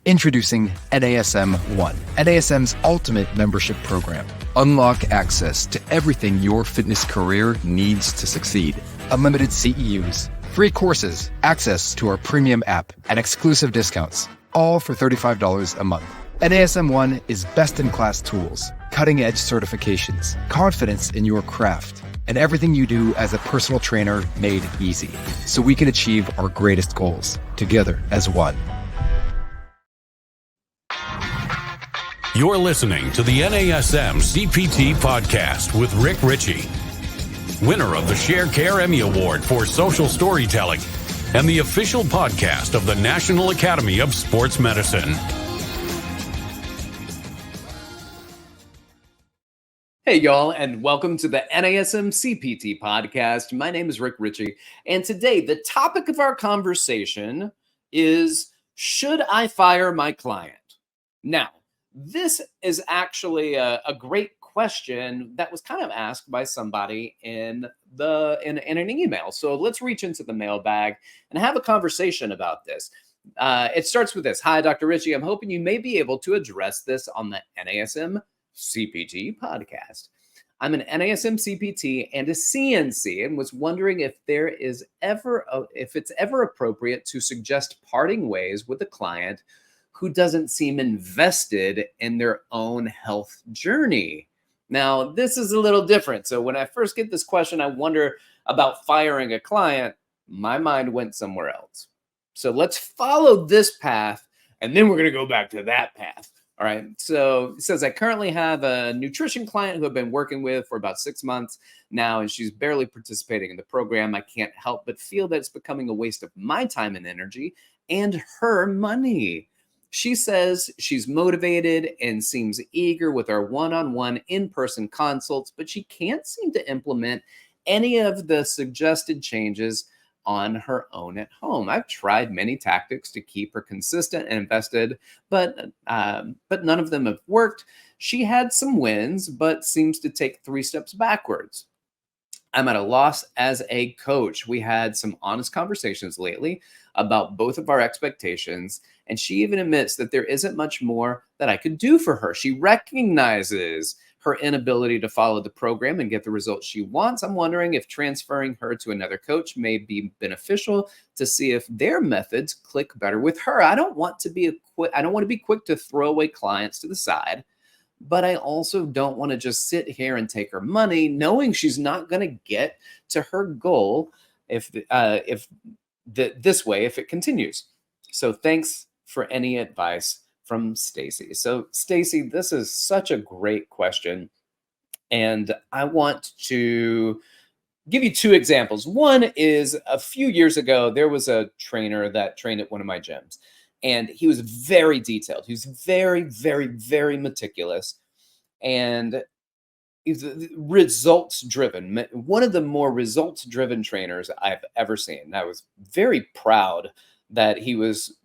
Introducing NASM One, NASM's ultimate membership program. Unlock access to everything your fitness career needs to succeed. Unlimited CEUs, free courses, access to our premium app, and exclusive discounts, all for $35 a month. NASM One is best-in-class tools, cutting-edge certifications, confidence in your craft, and everything you do as a personal trainer made easy, so we can achieve our greatest goals together as one. You're listening to the NASM-CPT Podcast with Richey, winner of the Share Care Emmy Award for Social Storytelling and the official podcast of the National Academy of Sports Medicine. Hey, y'all, and welcome to the NASM-CPT Podcast. My name is Richey, and today the topic of our conversation is, should I fire my client? Now, this is actually a great question that was kind of asked by somebody in an email. So let's reach into the mailbag and have a conversation about this. It starts with this. Hi, Dr. Richey. I'm hoping you may be able to address this on the NASM-CPT podcast. I'm an NASM CPT and a CNC and was wondering if it's ever appropriate to suggest parting ways with a client who doesn't seem invested in their own health journey. Now, this is a little different. So when I first get this question, I wonder about firing a client. My mind went somewhere else. So let's follow this path, and then we're going to go back to that path. All right. So it says, I currently have a nutrition client who I've been working with for about 6 months now, and she's barely participating in the program. I can't help but feel that it's becoming a waste of my time and energy and her money. She says she's motivated and seems eager with our one-on-one in-person consults, but she can't seem to implement any of the suggested changes on her own at home. I've tried many tactics to keep her consistent and invested, but none of them have worked. She had some wins, but seems to take 3 steps backwards. I'm at a loss as a coach. We had some honest conversations lately about both of our expectations, and she even admits that there isn't much more that I could do for her. She recognizes her inability to follow the program and get the results she wants. I'm wondering if transferring her to another coach may be beneficial to see if their methods click better with her. I don't want to be quick to throw away clients to the side, but I also don't want to just sit here and take her money, knowing she's not going to get to her goal if it continues. So thanks for any advice from Stacy. So Stacy, this is such a great question, and I want to give you 2 examples. One is a few years ago, there was a trainer that trained at one of my gyms, and he was very detailed. He was very, very, very meticulous, and he's results driven. One of the more results driven trainers I've ever seen. I was very proud that he was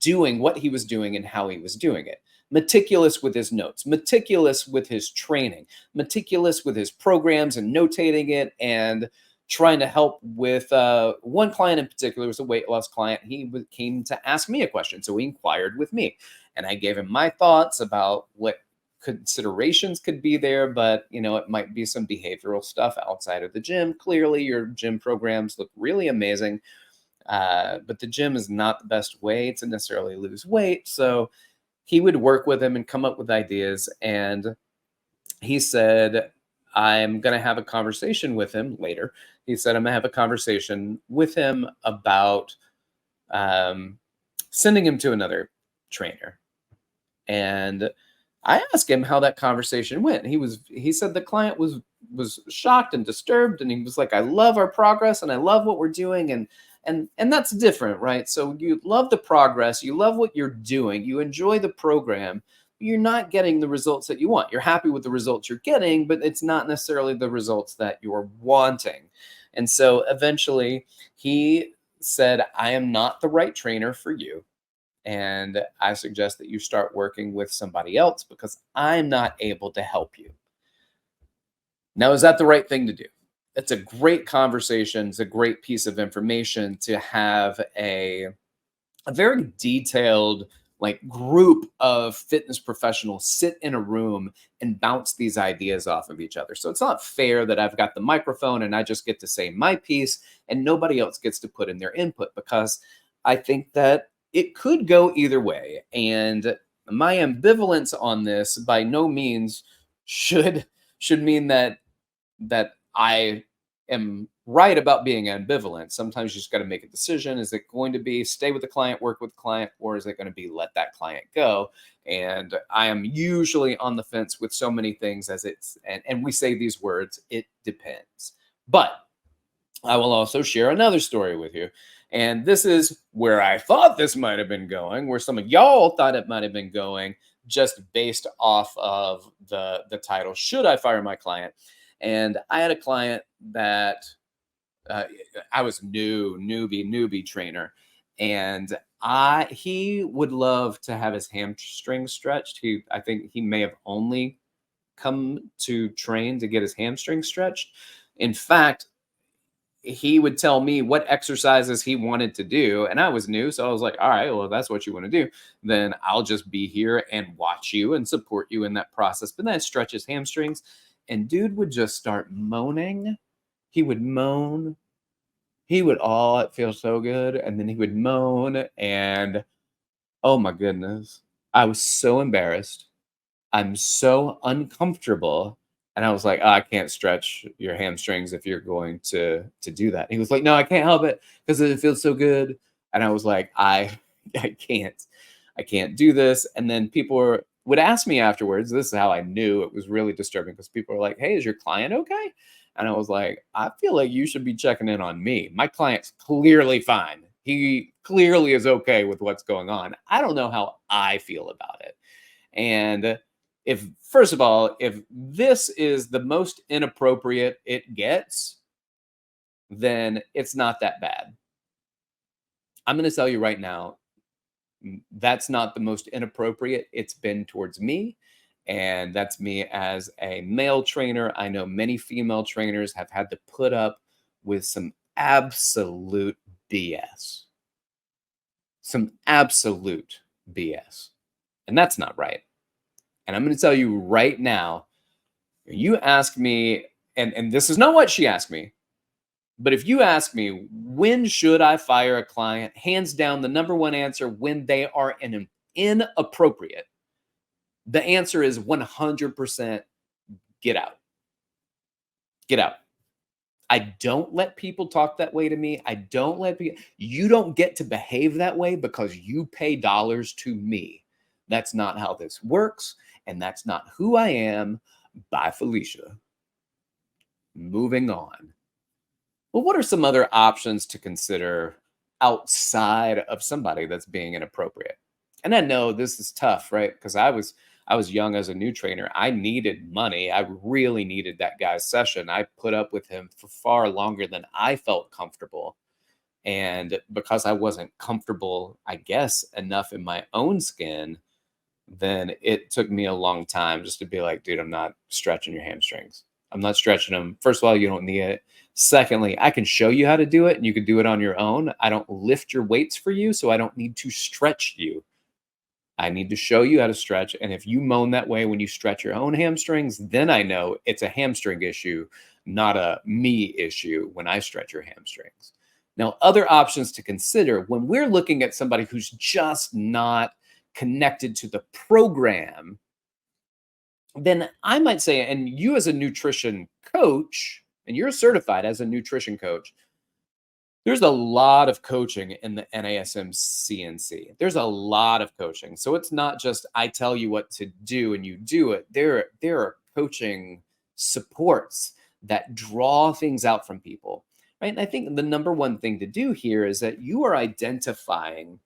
doing what he was doing and how he was doing it. Meticulous with his notes, meticulous with his training, meticulous with his programs and notating it, and trying to help with one client in particular. Was a weight loss client. He came to ask me a question, so he inquired with me, and I gave him my thoughts about what considerations could be there, but it might be some behavioral stuff outside of the gym. Clearly, your gym programs look really amazing, but the gym is not the best way to necessarily lose weight. So he would work with him and come up with ideas. And he said, I'm going to have a conversation with him later. He said, I'm going to have a conversation with him about sending him to another trainer. And I asked him how that conversation went. He said the client was shocked and disturbed. And he was like, I love our progress and I love what we're doing. And that's different, right? So you love the progress, you love what you're doing, you enjoy the program, but you're not getting the results that you want. You're happy with the results you're getting, but it's not necessarily the results that you're wanting. And so eventually he said, I am not the right trainer for you. And I suggest that you start working with somebody else because I'm not able to help you. Now, is that the right thing to do? It's a great conversation. It's a great piece of information to have a very detailed like group of fitness professionals sit in a room and bounce these ideas off of each other. So it's not fair that I've got the microphone and I just get to say my piece and nobody else gets to put in their input, because I think that it could go either way. And my ambivalence on this by no means should mean that I am right about being ambivalent. Sometimes you just got to make a decision. Is it going to be stay with the client, work with the client, or is it going to be let that client go? And I am usually on the fence with so many things, as it's, and we say these words, it depends. But I will also share another story with you. And this is where I thought this might have been going, where some of y'all thought it might have been going, just based off of the title, Should I Fire My Client? And I had a client that I was newbie trainer. And he would love to have his hamstrings stretched. I think he may have only come to train to get his hamstrings stretched. In fact, he would tell me what exercises he wanted to do. And I was new. So I was like, all right, well, if that's what you want to do, then I'll just be here and watch you and support you in that process. But then stretch his hamstrings. And dude would just start moaning. He would moan. He would, oh, it feels so good. And then he would moan. And oh my goodness, I was so embarrassed. I'm so uncomfortable. And I was like, oh, I can't stretch your hamstrings if you're going to do that. And he was like, no, I can't help it because it feels so good. And I was like, I can't do this. And then people would ask me afterwards. This is how I knew it was really disturbing, because people were like, hey, is your client okay? And I was like, I feel like you should be checking in on me. My client's clearly fine. He clearly is okay with what's going on. I don't know how I feel about it. And first of all, if this is the most inappropriate it gets, then it's not that bad. I'm going to tell you right now, that's not the most inappropriate it's been towards me. And that's me as a male trainer. I know many female trainers have had to put up with some absolute BS. Some absolute BS. And that's not right. And I'm going to tell you right now, you ask me, and this is not what she asked me, but if you ask me, when should I fire a client? Hands down, the number one answer, when they are inappropriate. The answer is 100% get out. Get out. I don't let people talk that way to me. You don't get to behave that way because you pay dollars to me. That's not how this works. And that's not who I am. Bye, Felicia. Moving on. Well, what are some other options to consider outside of somebody that's being inappropriate? And I know this is tough, right? Because I was young as a new trainer. I needed money. I really needed that guy's session. I put up with him for far longer than I felt comfortable. And because I wasn't comfortable, I guess, enough in my own skin, then it took me a long time just to be like, dude, I'm not stretching your hamstrings. I'm not stretching them. First of all, you don't need it. Secondly, I can show you how to do it and you can do it on your own. I don't lift your weights for you, so I don't need to stretch you. I need to show you how to stretch. And if you moan that way when you stretch your own hamstrings, then I know it's a hamstring issue, not a me issue when I stretch your hamstrings. Now, other options to consider when we're looking at somebody who's just not connected to the program, then I might say, and you as a nutrition coach, and you're certified as a nutrition coach, there's a lot of coaching in the NASM-CNC. There's a lot of coaching. So it's not just I tell you what to do and you do it. There are coaching supports that draw things out from people, right? And I think the number one thing to do here is that you are identifying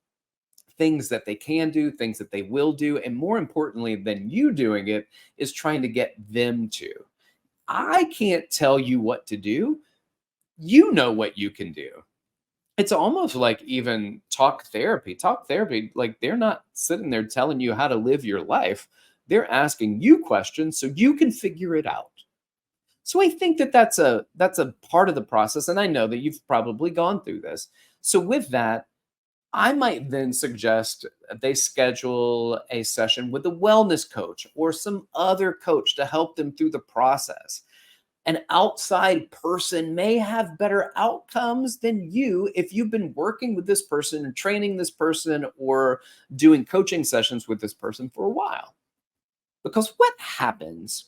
things that they can do, things that they will do, and more importantly than you doing it is trying to get them to. I can't tell you what to do. You know what you can do. It's almost like even talk therapy, like they're not sitting there telling you how to live your life. They're asking you questions so you can figure it out. So I think that that's a part of the process. And I know that you've probably gone through this. So with that, I might then suggest they schedule a session with a wellness coach or some other coach to help them through the process. An outside person may have better outcomes than you if you've been working with this person and training this person or doing coaching sessions with this person for a while. Because what happens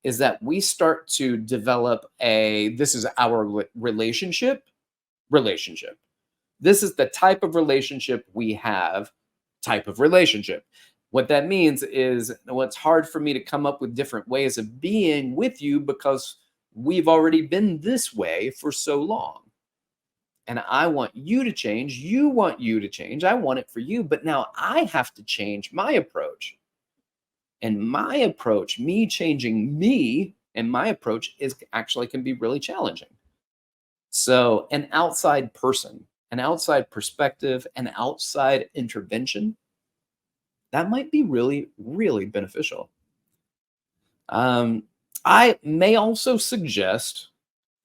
is that we start to develop this is our relationship. This is the type of relationship we have, type of relationship. What that means is, well, it's hard for me to come up with different ways of being with you because we've already been this way for so long. And I want you to change. You want you to change. I want it for you. But now I have to change my approach. And my approach, me changing me and my approach is actually can be really challenging. So an outside person, an outside perspective, an outside intervention, that might be really, really beneficial. I may also suggest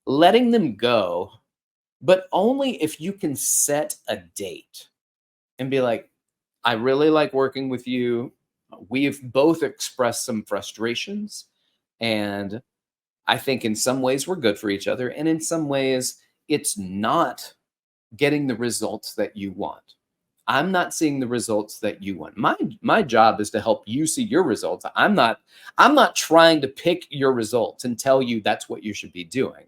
letting them go, but only if you can set a date and be like, I really like working with you. We've both expressed some frustrations, and I think in some ways we're good for each other, and in some ways it's not getting the results that you want. I'm not seeing the results that you want. My job is to help you see your results. I'm not trying to pick your results and tell you that's what you should be doing.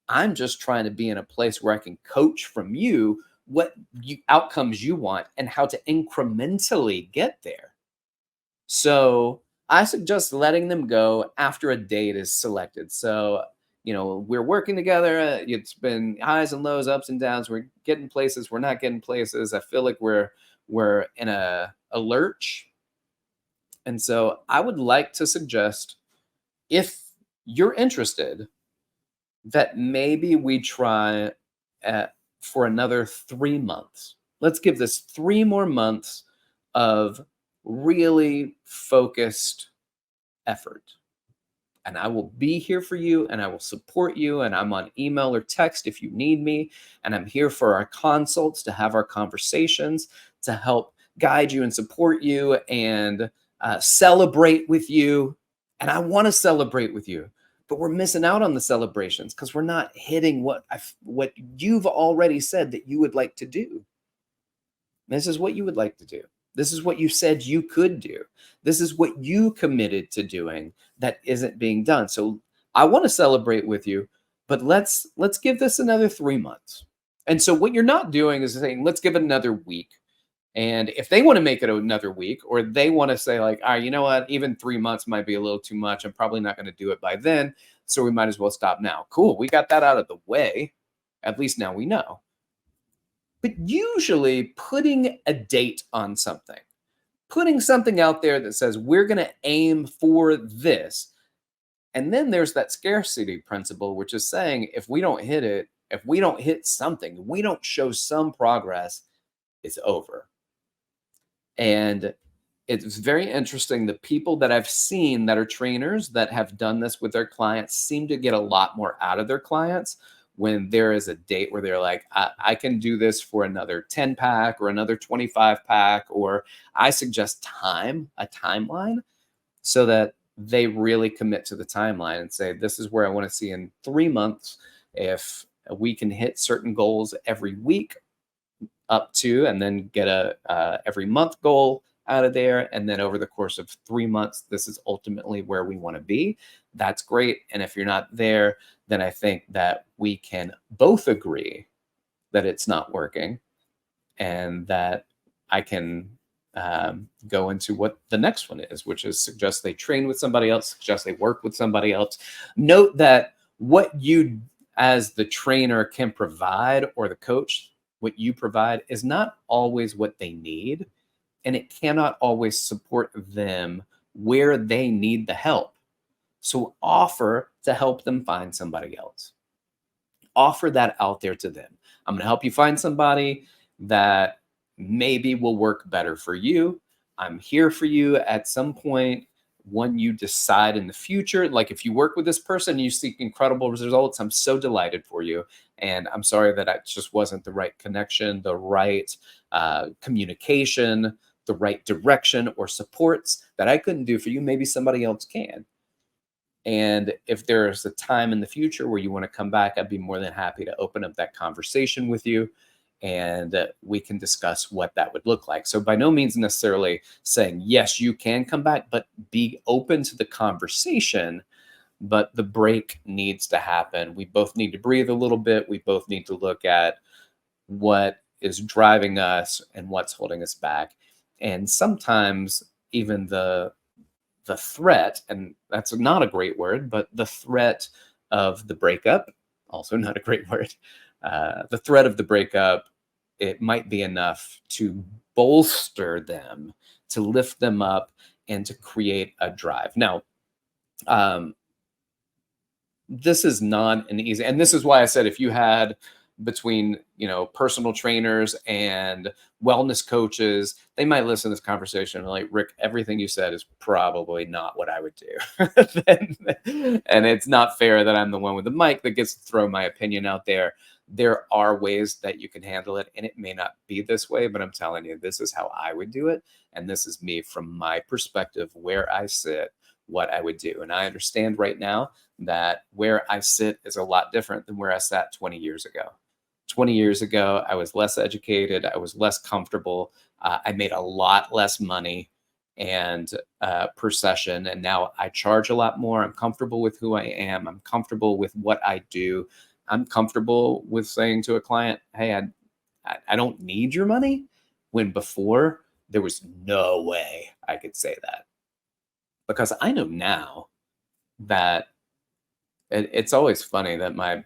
I'm just trying to be in a place where I can coach from you what outcomes you want and how to incrementally get there. So I suggest letting them go after a date is selected. So, we're working together. It's been highs and lows, ups and downs. We're getting places. We're not getting places. I feel like we're in a lurch. And so I would like to suggest, if you're interested, that maybe we try for another 3 months. Let's give this 3 more months of really focused effort. And I will be here for you, and I will support you, and I'm on email or text if you need me, and I'm here for our consults to have our conversations, to help guide you and support you and celebrate with you. And I want to celebrate with you, but we're missing out on the celebrations because we're not hitting what you've already said that you would like to do. This is what you would like to do. This is what you said you could do. This is what you committed to doing that isn't being done. So I want to celebrate with you, but let's give this another 3 months. And so what you're not doing is saying, let's give it another week. And if they want to make it another week, or they want to say like, all right, you know what, even 3 months might be a little too much. I'm probably not going to do it by then. So we might as well stop now. Cool. We got that out of the way. At least now we know. But usually putting a date on something, putting something out there that says we're going to aim for this. And then there's that scarcity principle, which is saying if we don't hit it, if we don't hit something, we don't show some progress, it's over. And it's very interesting. The people that I've seen that are trainers that have done this with their clients seem to get a lot more out of their clients when there is a date where they're like, I can do this for another 10 pack or another 25 pack, or I suggest a timeline, so that they really commit to the timeline and say, this is where I want to see in 3 months. If we can hit certain goals every week up to, and then get a every month goal out of there. And then over the course of 3 months, this is ultimately where we want to be. That's great. And if you're not there, then I think that we can both agree that it's not working, and that I can go into what the next one is, which is suggest they train with somebody else, suggest they work with somebody else. Note that what you as the trainer can provide, or the coach, what you provide is not always what they need, and it cannot always support them where they need the help. So offer to help them find somebody else. Offer that out there to them. I'm going to help you find somebody that maybe will work better for you. I'm here for you at some point when you decide in the future, like if you work with this person, you seek incredible results, I'm so delighted for you. And I'm sorry that it just wasn't the right connection, the right communication, the right direction or supports that I couldn't do for you. Maybe somebody else can. And if there's a time in the future where you want to come back, I'd be more than happy to open up that conversation with you, and we can discuss what that would look like. So by no means necessarily saying, yes, you can come back, but be open to the conversation. But the break needs to happen. We both need to breathe a little bit. We both need to look at what is driving us and what's holding us back. And sometimes even the threat, and that's not a great word, but the threat of the breakup, also not a great word, the threat of the breakup, it might be enough to bolster them, to lift them up, and to create a drive. Now, this is not an easy, and this is why I said if you had between, personal trainers and wellness coaches, they might listen to this conversation and like, Rick, everything you said is probably not what I would do. And it's not fair that I'm the one with the mic that gets to throw my opinion out there. There are ways that you can handle it, and it may not be this way, but I'm telling you, this is how I would do it. And this is me from my perspective, where I sit, what I would do. And I understand right now that where I sit is a lot different than where I sat 20 years ago. 20 years ago, I was less educated. I was less comfortable. I made a lot less money and per session. And now I charge a lot more. I'm comfortable with who I am. I'm comfortable with what I do. I'm comfortable with saying to a client, hey, I don't need your money, when before there was no way I could say that. Because I know now that it's always funny that my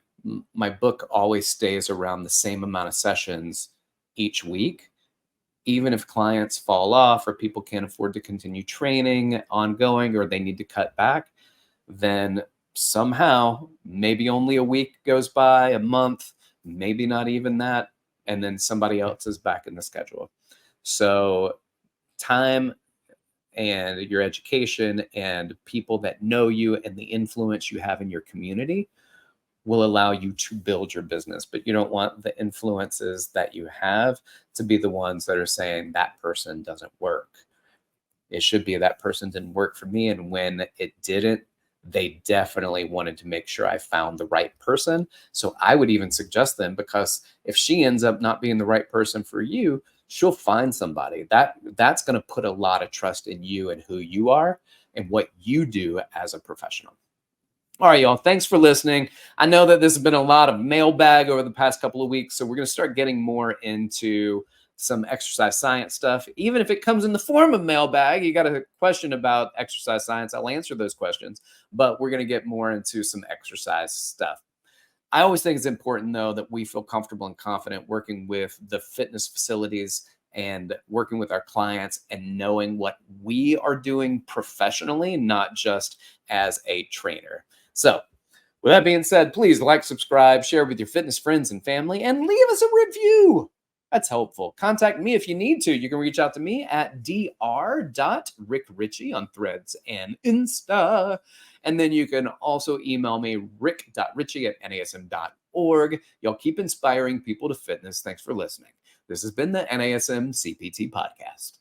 book always stays around the same amount of sessions each week, even if clients fall off or people can't afford to continue training ongoing or they need to cut back, then somehow maybe only a week goes by, a month, maybe not even that, and then somebody else is back in the schedule. So time and your education and people that know you and the influence you have in your community will allow you to build your business. But you don't want the influences that you have to be the ones that are saying that person doesn't work. It should be that person didn't work for me. And when it didn't, they definitely wanted to make sure I found the right person. So I would even suggest them, because if she ends up not being the right person for you, she'll find somebody that's going to put a lot of trust in you and who you are and what you do as a professional. All right, y'all. Thanks for listening. I know that this has been a lot of mailbag over the past couple of weeks, so we're going to start getting more into some exercise science stuff. Even if it comes in the form of mailbag, you got a question about exercise science, I'll answer those questions, but we're going to get more into some exercise stuff. I always think it's important, though, that we feel comfortable and confident working with the fitness facilities and working with our clients and knowing what we are doing professionally, not just as a trainer. So with that being said, please like, subscribe, share with your fitness friends and family, and leave us a review. That's helpful. Contact me if you need to. You can reach out to me at dr.rickrichey on Threads and Insta. And then you can also email me, rick.richey@nasm.org. Y'all keep inspiring people to fitness. Thanks for listening. This has been the NASM-CPT Podcast.